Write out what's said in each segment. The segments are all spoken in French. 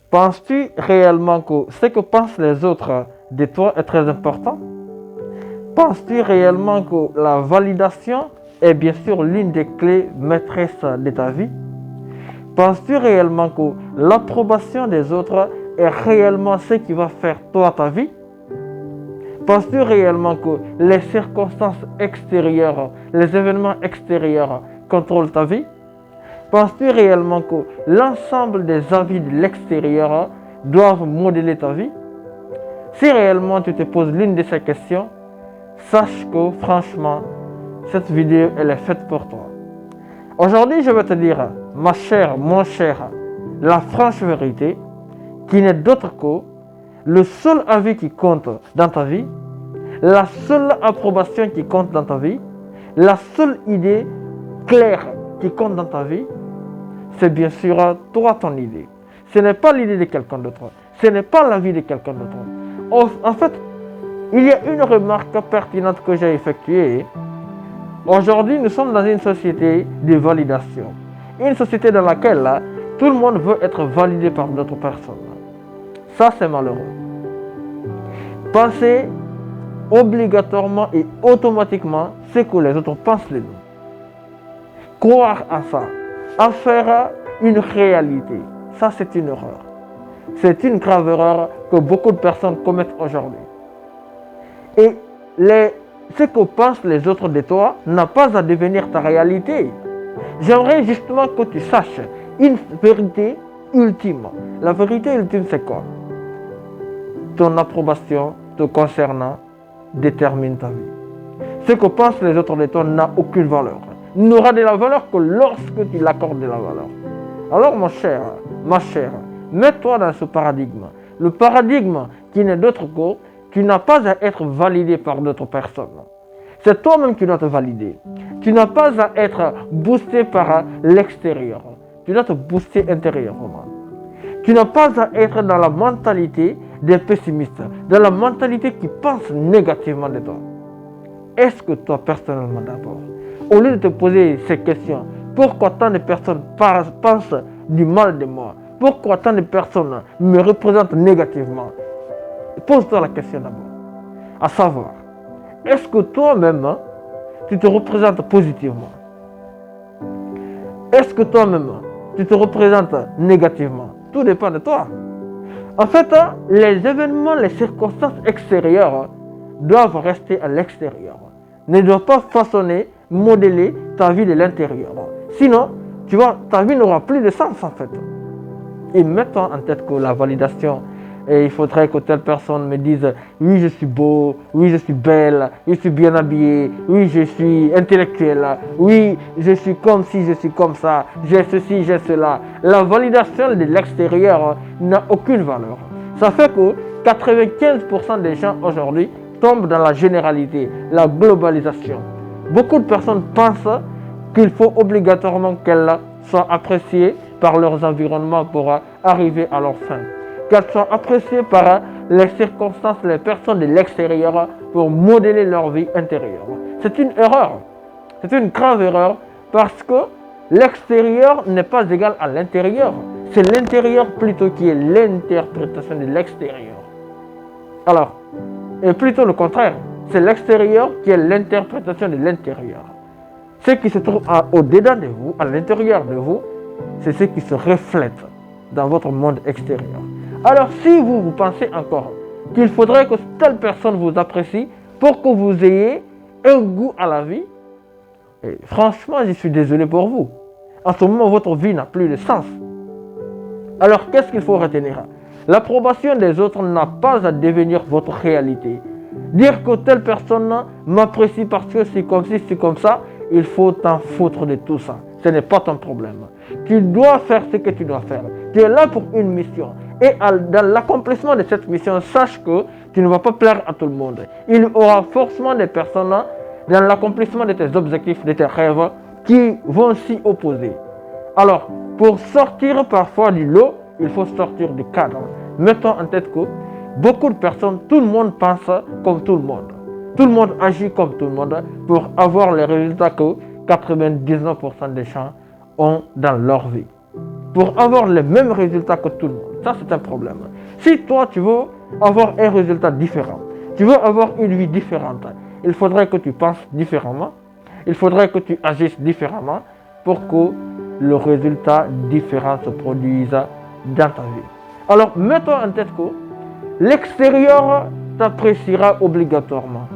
Penses-tu réellement que ce que pensent les autres de toi est très important? Penses-tu réellement que la validation est bien sûr l'une des clés maîtresses de ta vie? Penses-tu réellement que l'approbation des autres est réellement ce qui va faire toi ta vie? Penses-tu réellement que les circonstances extérieures, les événements extérieurs contrôlent ta vie? Penses-tu réellement que l'ensemble des avis de l'extérieur doivent modeler ta vie? Si réellement tu te poses l'une de ces questions, sache que franchement, cette vidéo elle est faite pour toi. Aujourd'hui, je vais te dire, ma chère, mon cher, la franche vérité, qui n'est d'autre que le seul avis qui compte dans ta vie, la seule approbation qui compte dans ta vie, la seule idée claire qui compte dans ta vie, c'est bien sûr toi, ton idée. Ce n'est pas l'idée de quelqu'un d'autre. Ce n'est pas l'avis de quelqu'un d'autre. En fait, il y a une remarque pertinente que j'ai effectuée. Aujourd'hui, nous sommes dans une société de validation. Une société dans laquelle tout le monde veut être validé par d'autres personnes. Ça, c'est malheureux. Penser obligatoirement et automatiquement ce que les autres pensent de nous. Croire à ça, en faire une réalité, ça c'est une erreur. C'est une grave erreur que beaucoup de personnes commettent aujourd'hui. Et ce que pensent les autres de toi n'a pas à devenir ta réalité. J'aimerais justement que tu saches une vérité ultime. La vérité ultime, c'est quoi? Ton approbation te concernant détermine ta vie. Ce que pensent les autres de toi n'a aucune valeur. N'aura de la valeur que lorsque tu l'accordes de la valeur. Alors mon cher, ma chère, mets-toi dans ce paradigme. Le paradigme qui n'est d'autre que tu n'as pas à être validé par d'autres personnes. C'est toi-même qui dois te valider. Tu n'as pas à être boosté par l'extérieur. Tu dois te booster intérieurement. Tu n'as pas à être dans la mentalité des pessimistes, dans la mentalité qui pense négativement de toi. Est-ce que toi, personnellement d'abord, au lieu de te poser ces questions, pourquoi tant de personnes pensent du mal de moi? Pourquoi tant de personnes me représentent négativement? Pose-toi la question d'abord. À savoir, est-ce que toi-même, tu te représentes positivement? Est-ce que toi-même, tu te représentes négativement? Tout dépend de toi. En fait, les événements, les circonstances extérieures doivent rester à l'extérieur. Ne doivent pas façonner, modeler ta vie de l'intérieur. Sinon, tu vois, ta vie n'aura plus de sens en fait. Et mets-toi en tête que la validation, et il faudrait que telle personne me dise oui je suis beau, oui je suis belle, je suis bien habillé, oui je suis intellectuel, oui je suis comme ci, je suis comme ça, j'ai ceci, j'ai cela. La validation de l'extérieur n'a aucune valeur. Ça fait que 95% des gens aujourd'hui tombent dans la généralité, la globalisation. Beaucoup de personnes pensent qu'il faut obligatoirement qu'elles soient appréciées par leurs environnements pour arriver à leur fin. Qu'elles soient appréciées par les circonstances, les personnes de l'extérieur pour modeler leur vie intérieure. C'est une erreur. C'est une grave erreur parce que l'extérieur n'est pas égal à l'intérieur. C'est l'intérieur plutôt qui est l'interprétation de l'extérieur. Alors, et plutôt le contraire, c'est l'extérieur qui est l'interprétation de l'intérieur. Ce qui se trouve au-dedans de vous, à l'intérieur de vous, c'est ce qui se reflète dans votre monde extérieur. Alors si vous pensez encore qu'il faudrait que telle personne vous apprécie pour que vous ayez un goût à la vie, et franchement, je suis désolé pour vous. En ce moment, votre vie n'a plus de sens. Alors qu'est-ce qu'il faut retenir? L'approbation des autres n'a pas à devenir votre réalité. Dire que telle personne m'apprécie parce que c'est comme ci, c'est comme ça, il faut t'en foutre de tout ça. Ce n'est pas ton problème. Tu dois faire ce que tu dois faire. Tu es là pour une mission. Et dans l'accomplissement de cette mission, sache que tu ne vas pas plaire à tout le monde. Il y aura forcément des personnes dans l'accomplissement de tes objectifs, de tes rêves, qui vont s'y opposer. Alors, pour sortir parfois du lot, il faut sortir du cadre. Mettons en tête que beaucoup de personnes, tout le monde pense comme tout le monde. Tout le monde agit comme tout le monde pour avoir les résultats que 99% des gens ont dans leur vie. pour avoir les mêmes résultats que tout le monde. Ça, c'est un problème. Si toi, tu veux avoir un résultat différent, tu veux avoir une vie différente, il faudrait que tu penses différemment, il faudrait que tu agisses différemment pour que le résultat différent se produise dans ta vie. Alors, mets-toi en tête que l'extérieur t'appréciera obligatoirement.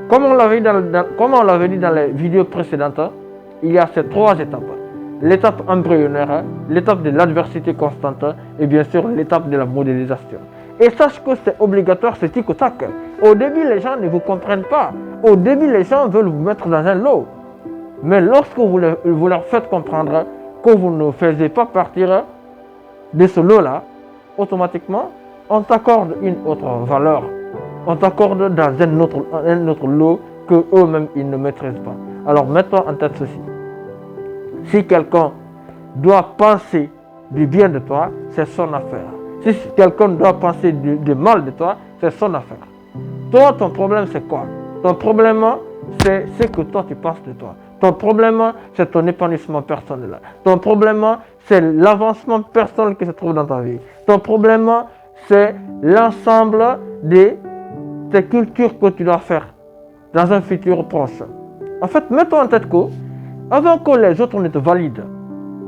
Comme on l'avait dit dans les vidéos précédentes, il y a ces 3 étapes. L'étape embryonnaire, l'étape de l'adversité constante et bien sûr l'étape de la modélisation. Et sache que c'est obligatoire, c'est tic au tac. Au début, les gens ne vous comprennent pas. Au début, les gens veulent vous mettre dans un lot. Mais lorsque vous leur faites comprendre que vous ne faisiez pas partir de ce lot-là, automatiquement, on t'accorde une autre valeur. On t'accorde dans un autre lot que eux-mêmes ils ne maîtrisent pas. Alors mets-toi en tête ceci. Si quelqu'un doit penser du bien de toi, c'est son affaire. Si quelqu'un doit penser du mal de toi, c'est son affaire. Toi, ton problème, c'est quoi? Ton problème, c'est ce que toi, tu penses de toi. Ton problème, c'est ton épanouissement personnel. Ton problème, c'est l'avancement personnel qui se trouve dans ta vie. Ton problème, c'est l'ensemble des cultures que tu dois faire dans un futur proche. En fait, mets-toi en tête que, avant que les autres ne te valident,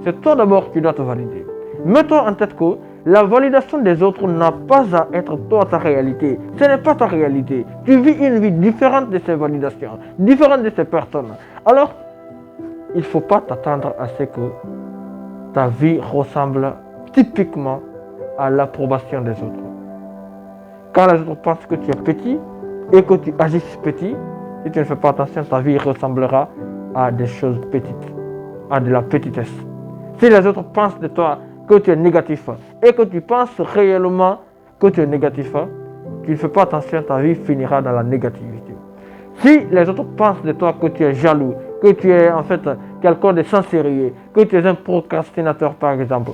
c'est toi d'abord qui dois te valider. Mets-toi en tête que la validation des autres n'a pas à être toi ta réalité. Ce n'est pas ta réalité. Tu vis une vie différente de ces validations, différente de ces personnes. Alors, il ne faut pas t'attendre à ce que ta vie ressemble typiquement à l'approbation des autres. Quand les autres pensent que tu es petit et que tu agis petit, si tu ne fais pas attention, ta vie ressemblera à des choses petites, à de la petitesse. Si les autres pensent de toi que tu es négatif et que tu penses réellement que tu es négatif, tu ne fais pas attention, ta vie finira dans la négativité. Si les autres pensent de toi que tu es jaloux, que tu es en fait quelqu'un de sans sérieux, que tu es un procrastinateur par exemple,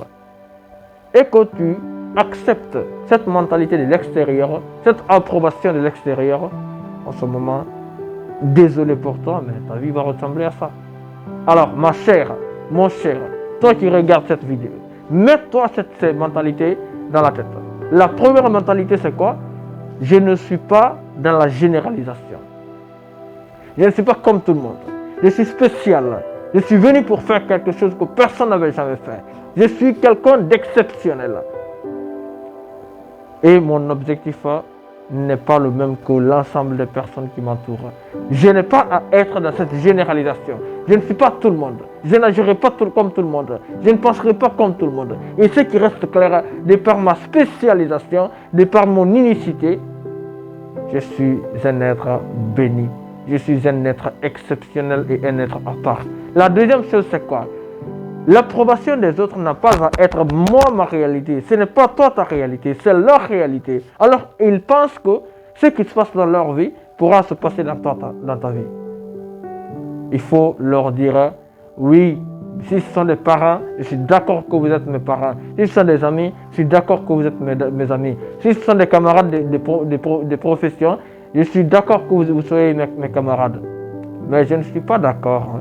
et que tu acceptes cette mentalité de l'extérieur, cette approbation de l'extérieur, en ce moment, désolé pour toi, mais ta vie va ressembler à ça. Alors, ma chère, mon cher, toi qui regardes cette vidéo, mets-toi cette mentalité dans la tête. La première mentalité, c'est quoi? Je ne suis pas dans la généralisation. Je ne suis pas comme tout le monde. Je suis spécial. Je suis venu pour faire quelque chose que personne n'avait jamais fait. Je suis quelqu'un d'exceptionnel. Et mon objectif n'est pas le même que l'ensemble des personnes qui m'entourent. Je n'ai pas à être dans cette généralisation. Je ne suis pas tout le monde. Je n'agirai pas comme tout le monde. Je ne penserai pas comme tout le monde. Et ce qui reste clair, de par ma spécialisation, de par mon unicité, je suis un être béni. Je suis un être exceptionnel et un être à part. La deuxième chose, c'est quoi? L'approbation des autres n'a pas à être moi ma réalité. Ce n'est pas toi ta réalité, c'est leur réalité. Alors ils pensent que ce qui se passe dans leur vie pourra se passer dans ta vie. Il faut leur dire, oui, si ce sont des parents, je suis d'accord que vous êtes mes parents. Si ce sont des amis, je suis d'accord que vous êtes mes amis. Si ce sont des camarades de profession, je suis d'accord que vous soyez mes camarades. Mais je ne suis pas d'accord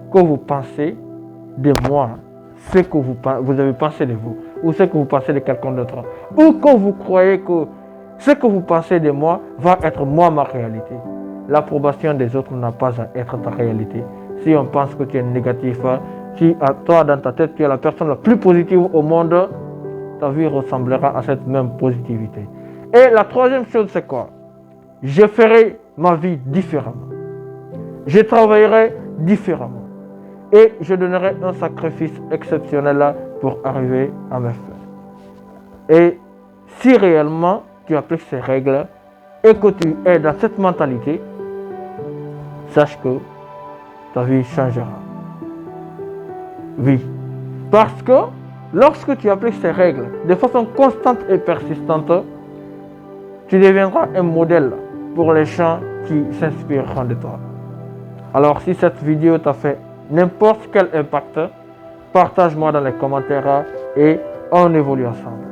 que vous pensez de moi ce que vous avez pensé de vous, ou ce que vous pensez de quelqu'un d'autre, ou que vous croyez que ce que vous pensez de moi va être moi ma réalité. L'approbation des autres n'a pas à être ta réalité. Si on pense que tu es négatif, si à toi dans ta tête tu es la personne la plus positive au monde, ta vie ressemblera à cette même positivité. Et la troisième chose, c'est quoi? Je ferai ma vie différemment. Je travaillerai différemment. Et je donnerai un sacrifice exceptionnel pour arriver à mes fins. Et si réellement tu appliques ces règles et que tu es dans cette mentalité, sache que ta vie changera. Oui. Parce que lorsque tu appliques ces règles de façon constante et persistante, tu deviendras un modèle pour les gens qui s'inspireront de toi. Alors si cette vidéo t'a fait n'importe quel impact, partage-moi dans les commentaires et on évolue ensemble.